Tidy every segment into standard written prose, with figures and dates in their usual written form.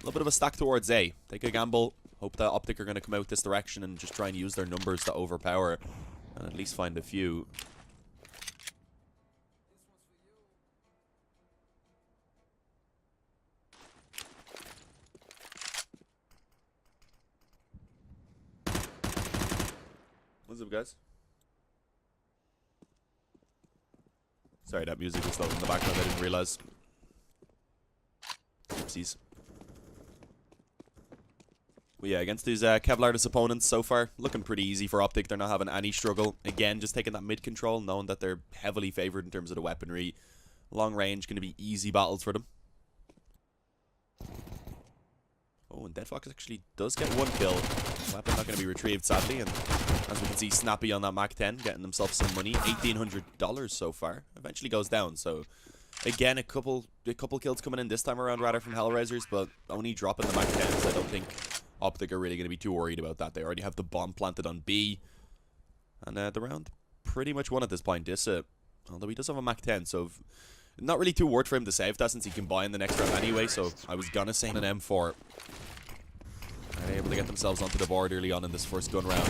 little bit of a stack towards A. Take a gamble. Hope that OpTic are going to come out this direction and just try and use their numbers to overpower and at least find a few. What's up, guys? Sorry, that music was loud in the background. I didn't realize. Oopsies. But yeah, against these Kevlar's opponents so far, looking pretty easy for OpTic. They're not having any struggle. Again, just taking that mid control, knowing that they're heavily favored in terms of the weaponry. Long range, going to be easy battles for them. Oh, and Deadfox actually does get one kill. Weapon not going to be retrieved, sadly. And as we can see, Snappy on that Mac 10, getting himself some money. $1,800 so far. Eventually goes down, so... Again, a couple kills coming in this time around, rather, from HellRaisers, but only dropping the Mac 10s. I don't think OpTic are really going to be too worried about that. They already have the bomb planted on B. And the round pretty much won at this point. Although he does have a Mac 10, so not really too worried for him to save that since he can buy in the next round anyway. So I was going to say an M4. And able to get themselves onto the board early on in this first gun round.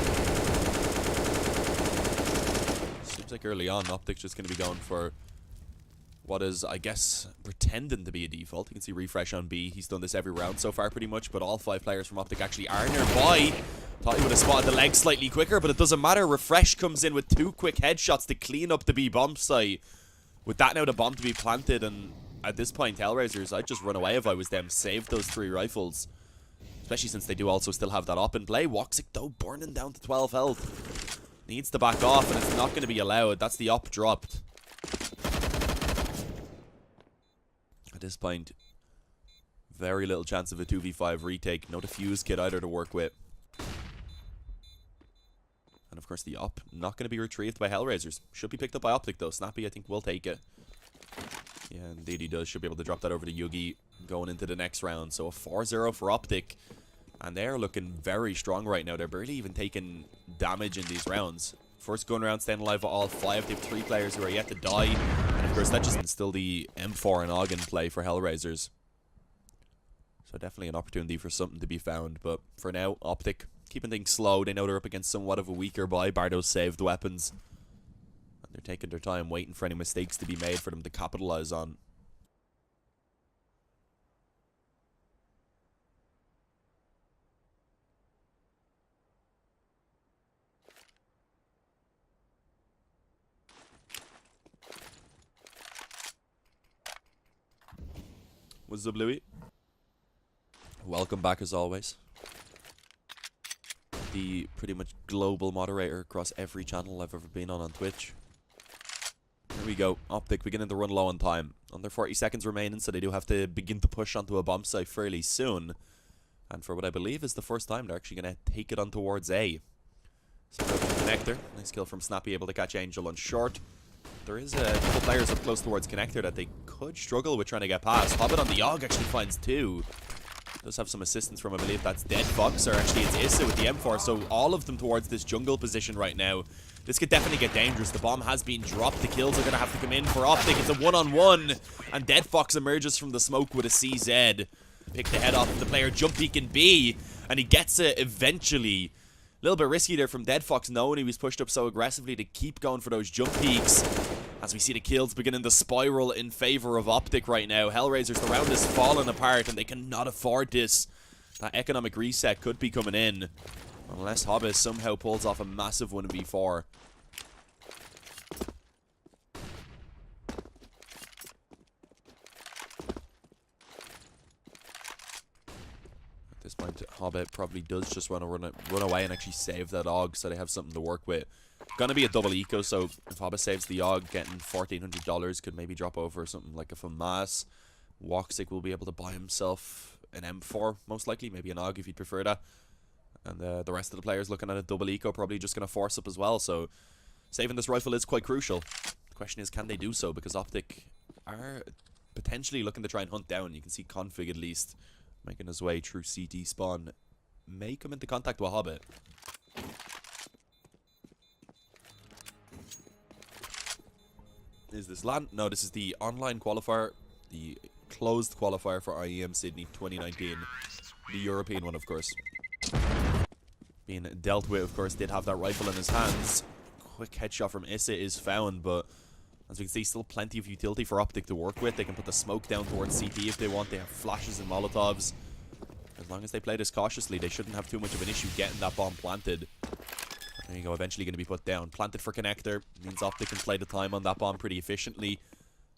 Seems like early on, OpTic's just going to be going for what is, I guess, pretending to be a default. You can see refresh on B. He's done this every round so far pretty much, but all 5 players from OpTic actually are nearby. Thought he would have spotted the leg slightly quicker, but it doesn't matter. Refresh comes in with 2 quick headshots to clean up the B bomb site. With that now, the bomb to be planted, and at this point, HellRaisers, I'd just run away if I was them. Save those 3 rifles. Especially since they do also still have that op in play. Woxic, though, burning down to 12 health. Needs to back off, and it's not going to be allowed. That's the op dropped. At this point, very little chance of a 2v5 retake. No defuse kit either to work with. And of course the op not going to be retrieved by HellRaisers. Should be picked up by OpTic though. Snappy I think will take it. Yeah, indeed he does. Should be able to drop that over to Yugi going into the next round. So a 4-0 for OpTic. And they're looking very strong right now. They're barely even taking damage in these rounds. First gun round staying alive at all 5. They have 3 players who are yet to die. And of course that just instilled the M4 and AUG in play for HellRaisers. So definitely an opportunity for something to be found. But for now, OpTic keeping things slow. They know they're up against somewhat of a weaker buy. Bardo's saved weapons. And they're taking their time waiting for any mistakes to be made for them to capitalize on. What's up, Louis? Welcome back as always. The pretty much global moderator across every channel I've ever been on Twitch. Here we go. OpTic beginning to run low on time. Under 40 seconds remaining, so they do have to begin to push onto a bomb site fairly soon. And for what I believe is the first time, they're actually going to take it on towards A. So connector. Nice kill from Snappy, able to catch Angel on short. There is a couple players up close towards connector that they could struggle with trying to get past. Hobbit on the AUG actually finds 2. Does have some assistance from, I believe that's Deadfox, or actually it's Issa with the M4. So all of them towards this jungle position right now. This could definitely get dangerous. The bomb has been dropped. The kills are going to have to come in for OpTic. It's a one-on-one. And Deadfox emerges from the smoke with a CZ. Pick the head off of the player. Jump peek in B. And he gets it eventually. A little bit risky there from Deadfox, knowing he was pushed up so aggressively to keep going for those jump peaks. As we see the kills beginning to spiral in favor of OpTic right now. HellRaisers, the round is falling apart and they cannot afford this. That economic reset could be coming in. Unless Hobbit somehow pulls off a massive 1v4. At this point, Hobbit probably does just want to run away and actually save that AUG so they have something to work with. Gonna be a double eco, so if Hobbit saves the AUG, getting $1,400 could maybe drop over something like a FAMAS. Woxic will be able to buy himself an M4, most likely, maybe an AUG if he'd prefer that. And the rest of the players looking at a double eco, probably just gonna force up as well, so saving this rifle is quite crucial. The question is, can they do so? Because OpTic are potentially looking to try and hunt down. You can see Config at least making his way through CT spawn. May come into contact with Hobbit. Is this LAN? No, this is the online qualifier. The Closed Qualifier for IEM Sydney 2019. The European one, of course. Being dealt with, of course, did have that rifle in his hands. Quick headshot from Issa is found, but as we can see, still plenty of utility for OpTic to work with. They can put the smoke down towards CT if they want. They have flashes and Molotovs. As long as they play this cautiously, they shouldn't have too much of an issue getting that bomb planted. There you go, eventually going to be put down. Planted for connector. Means OpTic can play the time on that bomb pretty efficiently.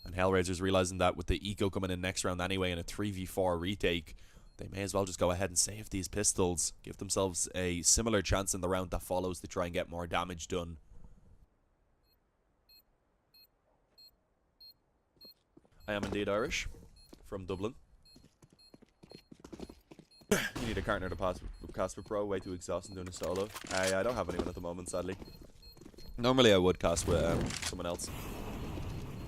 And HellRaisers realizing that with the eco coming in next round anyway in a 3v4 retake, they may as well just go ahead and save these pistols. Give themselves a similar chance in the round that follows to try and get more damage done. I am indeed Irish. From Dublin. You need a partner to pass with Casper Pro. Way too exhausting doing a solo. I don't have anyone at the moment, sadly. Normally I would cast with someone else.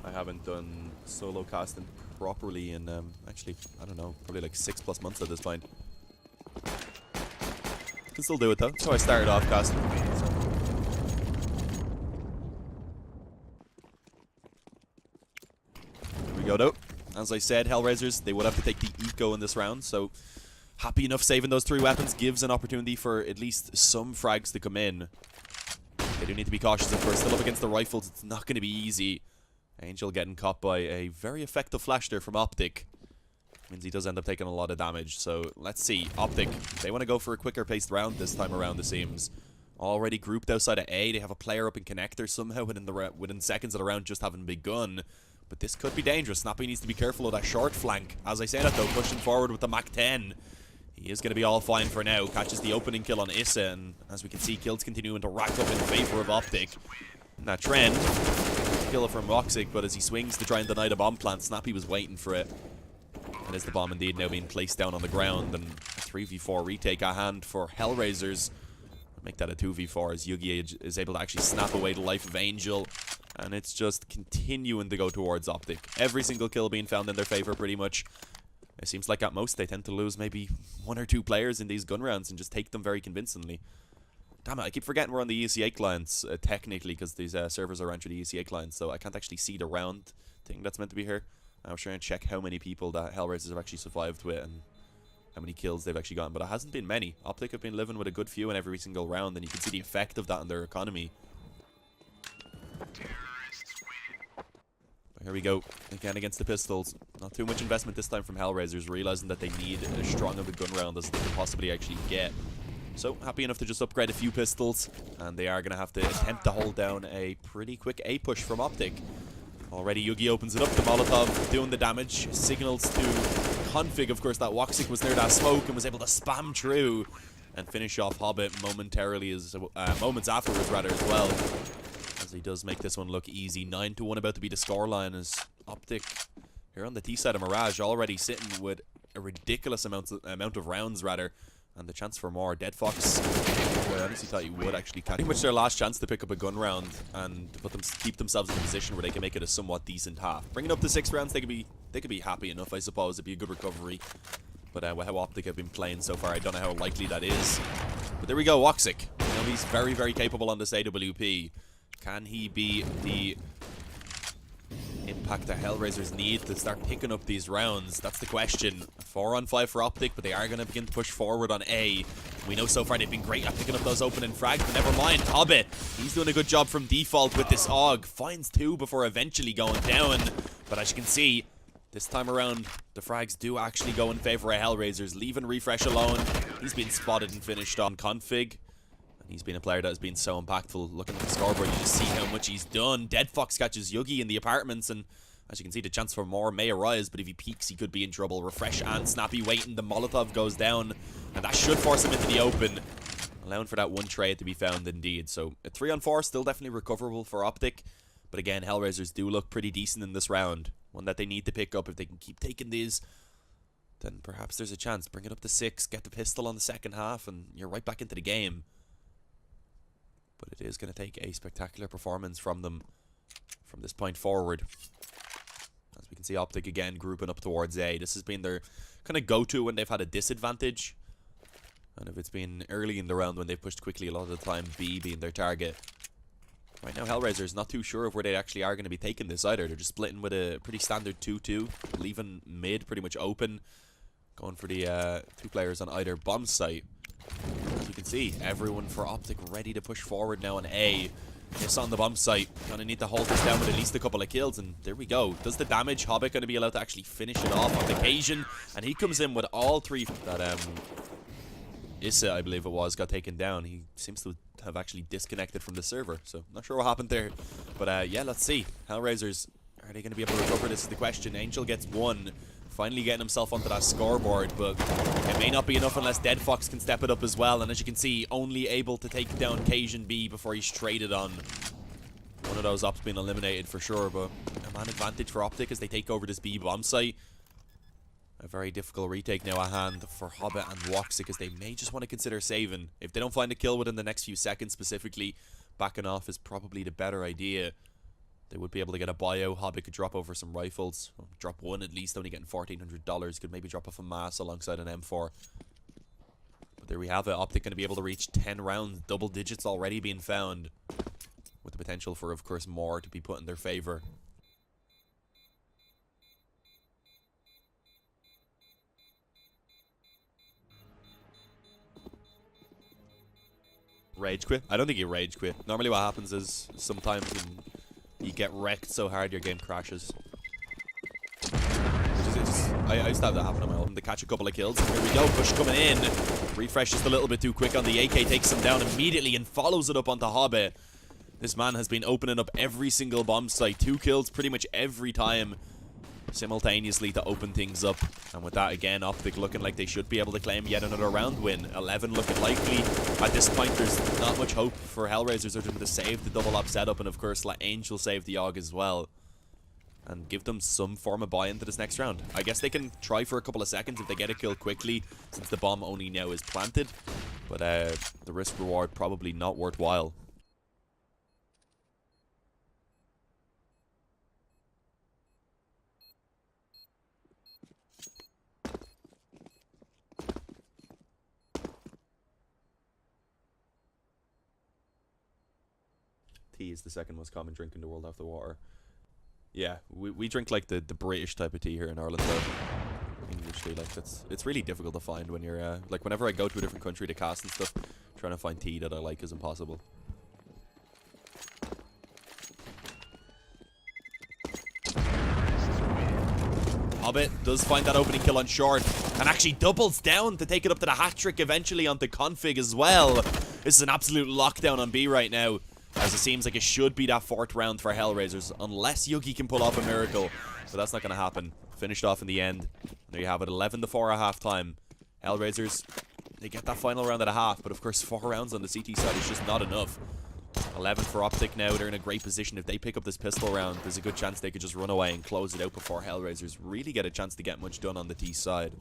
I haven't done solo casting properly in, actually, I don't know, probably like 6+ months at this point. Can still do it though. That's how I started off casting. Here we go though. As I said, HellRaisers, they would have to take the eco in this round, so happy enough saving those 3 weapons gives an opportunity for at least some frags to come in. They do need to be cautious at first. Still up against the rifles, it's not going to be easy. Angel getting caught by a very effective flash there from OpTic. Means he does end up taking a lot of damage. So let's see. OpTic, they want to go for a quicker paced round this time around, it seems. Already grouped outside of A. They have a player up in connector somehow within seconds of the round just having begun. But this could be dangerous. Snappy needs to be careful of that short flank. As I say that though, pushing forward with the Mach 10. He is going to be all fine for now. Catches the opening kill on Issa. And as we can see, kills continuing to rack up in favor of OpTic. And that trend. Kill from Roxic, but as he swings to try and deny the bomb plant, Snappy was waiting for it. And is the bomb indeed now being placed down on the ground, and a 3v4 retake at hand for HellRaisers. Make that a 2v4 as Yugi is able to actually snap away the life of Angel, and it's just continuing to go towards OpTic. Every single kill being found in their favor pretty much. It seems like at most they tend to lose maybe 1 or 2 players in these gun rounds and just take them very convincingly. Damn it, I keep forgetting we're on the ECA clients, technically, because these servers are run through the ECA clients, so I can't actually see the round thing that's meant to be here. I was trying to check how many people that HellRaisers have actually survived with and how many kills they've actually gotten, but it hasn't been many. OpTic have been living with a good few in every single round, and you can see the effect of that on their economy. But here we go, again against the pistols. Not too much investment this time from HellRaisers, realizing that they need as strong of a gun round as they can possibly actually get. So, happy enough to just upgrade a few pistols, and they are going to have to attempt to hold down a pretty quick A push from OpTic. Already Yugi opens it up to Molotov, doing the damage, signals to Config, of course, that Woxic was near that smoke and was able to spam through and finish off Hobbit momentarily, moments afterwards rather as well. As he does make this one look easy. 9-1 about to be the scoreline as OpTic here on the T side of Mirage already sitting with a ridiculous amount of rounds rather. And the chance for more. Dead Fox, I honestly thought he would actually catch pretty much their last chance to pick up a gun round and to keep themselves in a position where they can make it a somewhat decent half. Bringing up to 6 rounds, they could be happy enough, I suppose. It'd be a good recovery. But with how OpTic have been playing so far, I don't know how likely that is. But there we go, Woxic. You know, he's very, very capable on this AWP. Can he be the impact that HellRaisers need to start picking up these rounds? That's the question. 4-on-5 for OpTic, but they are going to begin to push forward on A. We know so far they've been great at picking up those opening frags, but never mind. Hobbit, he's doing a good job from default with this AUG. Finds 2 before eventually going down. But as you can see, this time around, the frags do actually go in favor of HellRaisers. Leaving Refresh alone. He's been spotted and finished on Config. He's been a player that has been so impactful. Looking at the scoreboard, you just see how much he's done. Dead Fox catches Yugi in the apartments, and as you can see, the chance for more may arise, but if he peeks, he could be in trouble. Refresh and Snappy waiting. The Molotov goes down, and that should force him into the open, allowing for that one trade to be found indeed. So, a 3-on-4, still definitely recoverable for OpTic, but again, HellRaisers do look pretty decent in this round. One that they need to pick up. If they can keep taking these, then perhaps there's a chance. Bring it up to 6, get the pistol on the second half, and you're right back into the game. But it is going to take a spectacular performance from them from this point forward. As we can see, OpTic again grouping up towards A. This has been their kind of go-to when they've had a disadvantage. And if it's been early in the round when they've pushed quickly, a lot of the time B being their target. Right now, HellRaisers not too sure of where they actually are going to be taking this either. They're just splitting with a pretty standard 2-2, leaving mid pretty much open, going for the 2 players on either bomb site. As you can see, everyone for OpTic ready to push forward now on A. Just on the bomb site, gonna need to hold this down with at least a couple of kills, and there we go. Does the damage. Hobbit gonna be allowed to actually finish it off on the occasion, and he comes in with all 3 that Issa, I believe it was, got taken down. He seems to have actually disconnected from the server, so not sure what happened there. But yeah, let's see. HellRaisers, are they going to be able to recover? This is the question. Angel gets 1, finally getting himself onto that scoreboard, but it may not be enough unless Dead Fox can step it up as well. And as you can see, only able to take down Cajun B before he's traded on. One of those ops being eliminated for sure, but a man advantage for OpTic as they take over this B bomb site. A very difficult retake now at hand for Hobbit and Woxic, as they may just want to consider saving. If they don't find a kill within the next few seconds specifically, backing off is probably the better idea. They would be able to get a bio. Hobbit could drop over some rifles. Drop 1 at least, only getting $1,400. Could maybe drop off a mass alongside an M4. But there we have it. OpTic going to be able to reach 10 rounds. Double digits already being found. With the potential for, of course, more to be put in their favor. Rage quit? I don't think he rage quit. Normally what happens is sometimes when you get wrecked so hard your game crashes. I used to have that happen on my own to catch a couple of kills. Here we go, push coming in. Refresh just a little bit too quick on the AK, takes him down immediately and follows it up onto Hobbit. This man has been opening up every single bomb site. 2 kills pretty much every time simultaneously to open things up. And with that, again, OpTic looking like they should be able to claim yet another round win. 11 looking likely. At this point, there's not much hope for HellRaisers other than to save the double op setup and, of course, let Angel save the AUG as well. And give them some form of buy-in to this next round. I guess they can try for a couple of seconds if they get a kill quickly, since the bomb only now is planted. But the risk-reward probably not worthwhile. Tea is the second most common drink in the world after water. Yeah, we drink like the British type of tea here in Ireland, though. English tea, like it's really difficult to find when you're like whenever I go to a different country to cast and stuff, trying to find tea that I like is impossible. Hobbit does find that opening kill on short and actually doubles down to take it up to the hat trick eventually onto Config as well. This is an absolute lockdown on B right now, as it seems like it should be that 4th round for HellRaisers, unless Yugi can pull off a miracle. But that's not going to happen. Finished off in the end. There you have it, 11-4 at halftime. HellRaisers, they get that final round at a half, but of course 4 rounds on the CT side is just not enough. 11 for OpTic now. They're in a great position. If they pick up this pistol round, there's a good chance they could just run away and close it out before HellRaisers really get a chance to get much done on the T side.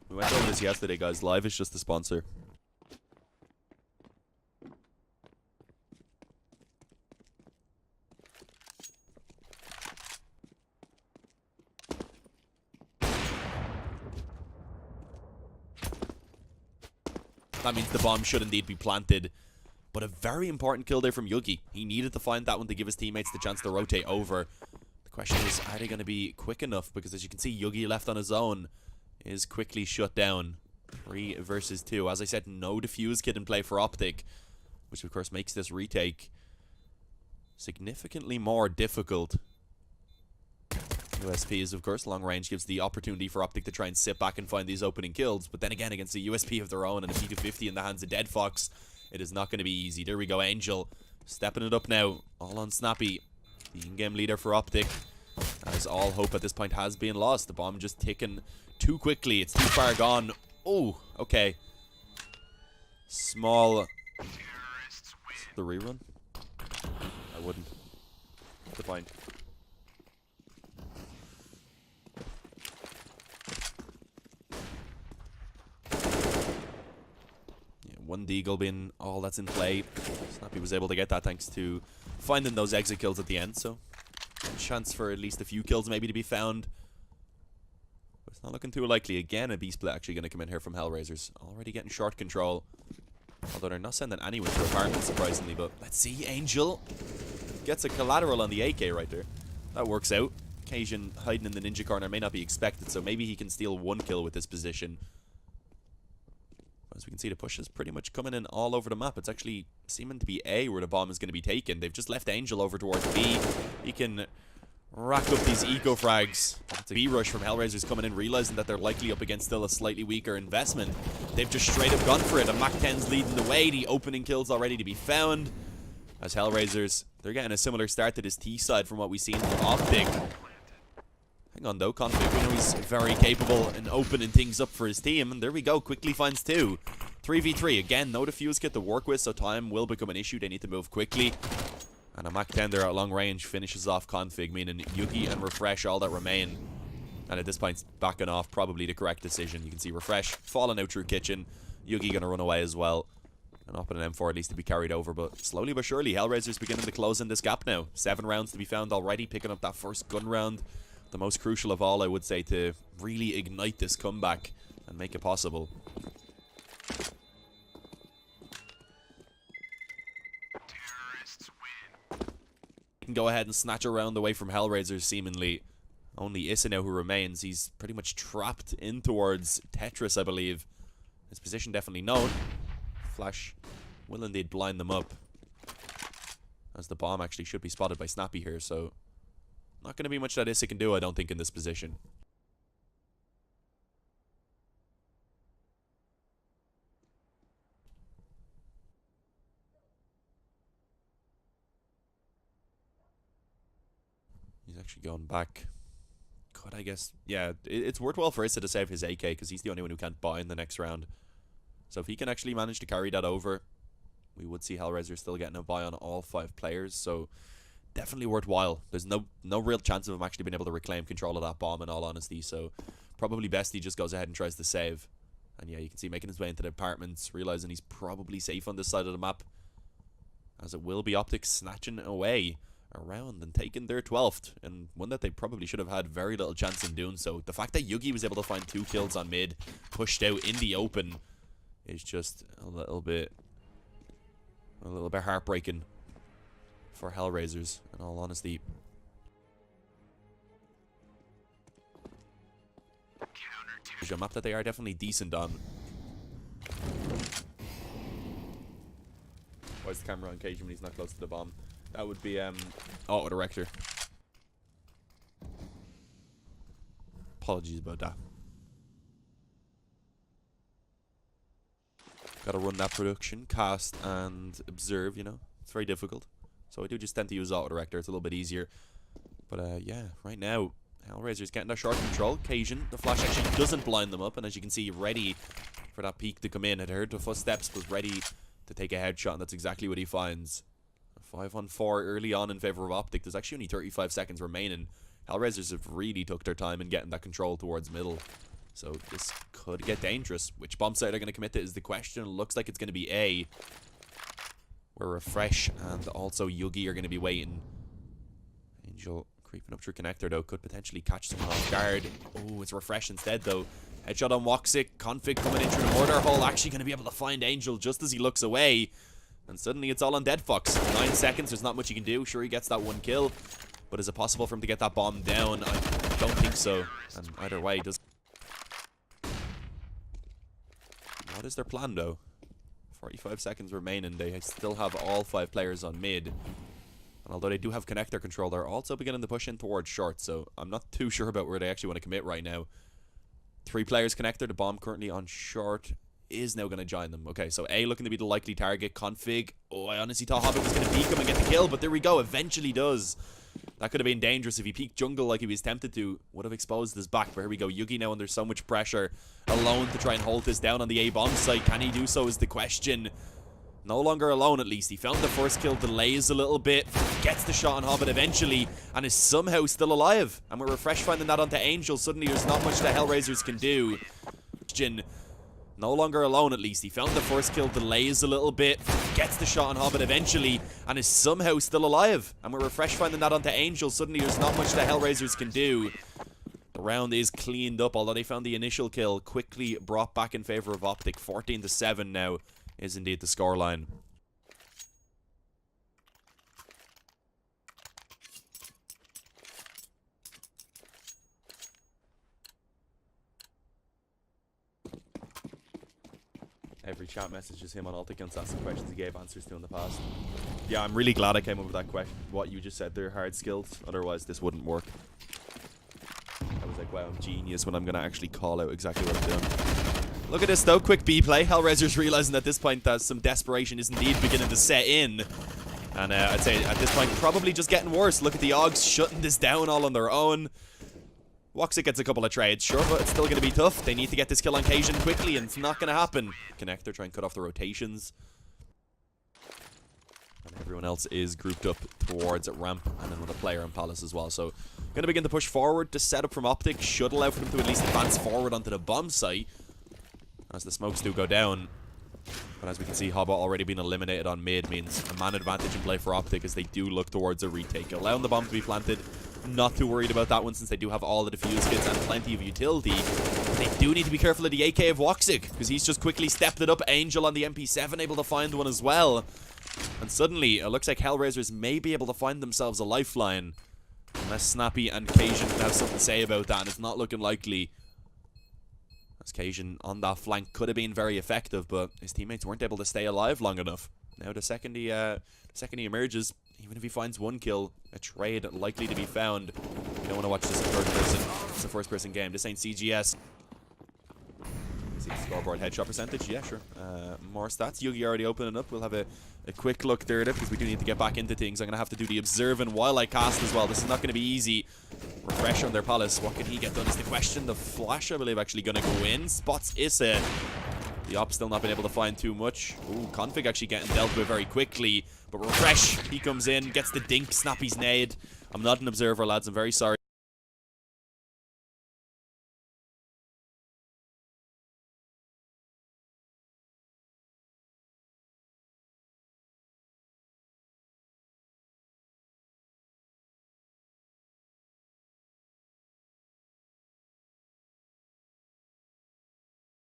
We went over this yesterday, guys. Live is just the sponsor. That means the bomb should indeed be planted. But a very important kill there from Yugi. He needed to find that one to give his teammates the chance to rotate over. The question is, are they going to be quick enough? Because as you can see, Yugi left on his own is quickly shut down. 3 versus 2. As I said, no defuse kit in play for OpTic, which of course makes this retake significantly more difficult. USP is, of course, long range gives the opportunity for OpTic to try and sit back and find these opening kills. But then again, against a USP of their own and a P250 in the hands of Dead Fox, it is not going to be easy. There we go, Angel stepping it up now. All on Snappy, the in-game leader for OpTic. As all hope at this point has been lost. The bomb just ticking too quickly. It's too far gone. Oh, okay. Small. The rerun? I wouldn't. What's the point? One deagle being all that's in play. Snappy was able to get that thanks to finding those exit kills at the end, so a chance for at least a few kills maybe to be found But it's not looking too likely. Again, a B-split actually going to come in here from HellRaisers. Already getting short control. Although they're not sending anyone to apartment, surprisingly. But let's see. Angel gets a collateral on the AK right there. That works out. Cajun hiding in the ninja corner may not be expected, so maybe he can steal one kill with this position. As we can see, the push is pretty much coming in all over the map. It's actually seeming to be A where the bomb is going to be taken. They've just left Angel over towards B. He can rack up these eco frags. It's a B rush from HellRaisers coming in, realizing that they're likely up against still a slightly weaker investment. They've just straight up gone for it. A Mac 10's leading the way. The opening kill's already to be found. As HellRaisers, they're getting a similar start to this T side from what we've seen from OpTic. Hang on though, Config, we know he's very capable in opening things up for his team. And there we go, quickly finds two. 3v3, again, no defuse kit to work with, so time will become an issue. They need to move quickly. And a Mac 10 there at long range finishes off Config, meaning Yugi and Refresh all that remain. And at this point, backing off, probably the correct decision. You can see Refresh falling out through kitchen. Yugi going to run away as well. And up in an M4 at least to be carried over. But slowly but surely, HellRaisers beginning to close in this gap now. 7 rounds to be found already, picking up that first gun round. The most crucial of all, I would say, to really ignite this comeback and make it possible. Terrorists win. Can go ahead and snatch a round away from HellRaisers, seemingly. Only Issa now who remains. He's pretty much trapped in towards Tetris, I believe. His position definitely known. Flash will indeed blind them up. As the bomb actually should be spotted by Snappy here, so not going to be much that Issa can do, I don't think, in this position. He's actually going back. Could, I guess, yeah, it's worthwhile for Issa to save his AK because he's the only one who can't buy in the next round. So if he can actually manage to carry that over, we would see HellRaisers still getting a buy on all 5 players. So definitely worthwhile. There's no real chance of him actually being able to reclaim control of that bomb, in all honesty. So probably best he just goes ahead and tries to save. And yeah, you can see making his way into the apartments, realizing he's probably safe on this side of the map. As it will be OpTic snatching away around and taking their 12th. And one that they probably should have had very little chance in doing so. The fact that Yugi was able to find 2 kills on mid, pushed out in the open, is just a little bit heartbreaking for HellRaisers, in all honesty. It's a map that they are definitely decent on. Why is the camera on occasion when he's not close to the bomb? That would be auto director. Apologies about that. Gotta run that production, cast and observe, you know. It's very difficult. So I do just tend to use auto director. It's a little bit easier. But yeah, right now, HellRaisers getting that short control. Cajun, the flash actually doesn't blind them up. And as you can see, ready for that peek to come in. Had heard the footsteps, was ready to take a headshot. And that's exactly what he finds. A 5-on-4 early on in favor of OpTic. There's actually only 35 seconds remaining. HellRaisers have really took their time in getting that control towards middle. So this could get dangerous. Which bomb site they're going to commit to is the question. It looks like it's going to be A, where Refresh and also Yugi are going to be waiting. Angel creeping up through connector, though, could potentially catch someone off guard. Oh, it's Refresh instead, though. Headshot on Woxic. Config coming in through the mortar hole. Actually going to be able to find Angel just as he looks away. And suddenly it's all on Dead Fox. 9 seconds. There's not much he can do. Sure, he gets that 1 kill. But is it possible for him to get that bomb down? I don't think so. And either way, does. What is their plan, though? 45 seconds remaining. They still have all 5 players on mid. And although they do have connector control, they're also beginning to push in towards short. So I'm not too sure about where they actually want to commit right now. 3 players connector. The bomb currently on short is now going to join them. Okay, so A looking to be the likely target. Config. Oh, I honestly thought Hobbit was going to peek him and get the kill. But there we go. Eventually does. That could have been dangerous if he peeked jungle like he was tempted to. Would have exposed his back. But here we go. Yugi now under so much pressure. Alone to try and hold this down on the A bomb site. Can he do so is the question. No longer alone, at least. He found the first kill. Delays a little bit. Gets the shot on Hobbit eventually. And is somehow still alive. And with Refresh finding that onto Angel, suddenly there's not much that HellRaisers can do. No longer alone, at least. He found the first kill. Delays a little bit. Gets the shot on Hobbit eventually. And is somehow still alive. And with Refresh finding that onto Angel, suddenly there's not much that HellRaisers can do. round is cleaned up, although they found the initial kill quickly brought back in favor of OpTic. 14-7 now is indeed the scoreline. Every chat messages him on OpTic and asks the questions he gave answers to in the past. Yeah, I'm really glad I came up with that question. What you just said, they're hard skills. Otherwise, this wouldn't work. I was like, wow, I'm genius when I'm going to actually call out exactly what I'm doing. Look at this, though. Quick B play. HellRaisers realizing at this point that some desperation is indeed beginning to set in. And I'd say at this point, probably just getting worse. Look at the Augs shutting this down all on their own. Woxic gets a couple of trades, sure, but it's still going to be tough. They need to get this kill on Cajun quickly, and it's not going to happen. Connector try and cut off the rotations. And everyone else is grouped up towards ramp, and then with a player in Palace as well. So, going to begin to push forward. The setup from OpTic should allow for them to at least advance forward onto the bomb site, as the smokes do go down. But as we can see, Hobba already being eliminated on mid means a man advantage in play for OpTic as they do look towards a retake. Allowing the bomb to be planted. Not too worried about that one since they do have all the defuse kits and plenty of utility. They do need to be careful of the AK of Woxic because he's just quickly stepped it up. Angel on the MP7 able to find one as well. And suddenly, it looks like HellRaisers may be able to find themselves a lifeline. Unless Snappy and Cajun have something to say about that, and it's not looking likely. As Cajun on that flank could have been very effective, but his teammates weren't able to stay alive long enough. Now the second he emerges, even if he finds one kill, a trade likely to be found. You don't want to watch this in third person. It's a first person game. This ain't CGS. See the scoreboard headshot percentage? Yeah, sure. More stats. Yugi already opening up. We'll have a quick look there at it because we do need to get back into things. I'm going to have to do the observing while I cast as well. This is not going to be easy. Refresh on their Palace. What can he get done is the question. The flash, I believe, actually going to go in. Spots Issa. The op still not been able to find too much. Ooh, Config actually getting dealt with very quickly. But Refresh, he comes in, gets the dink, Snappy's nade. I'm not an observer, lads. I'm very sorry.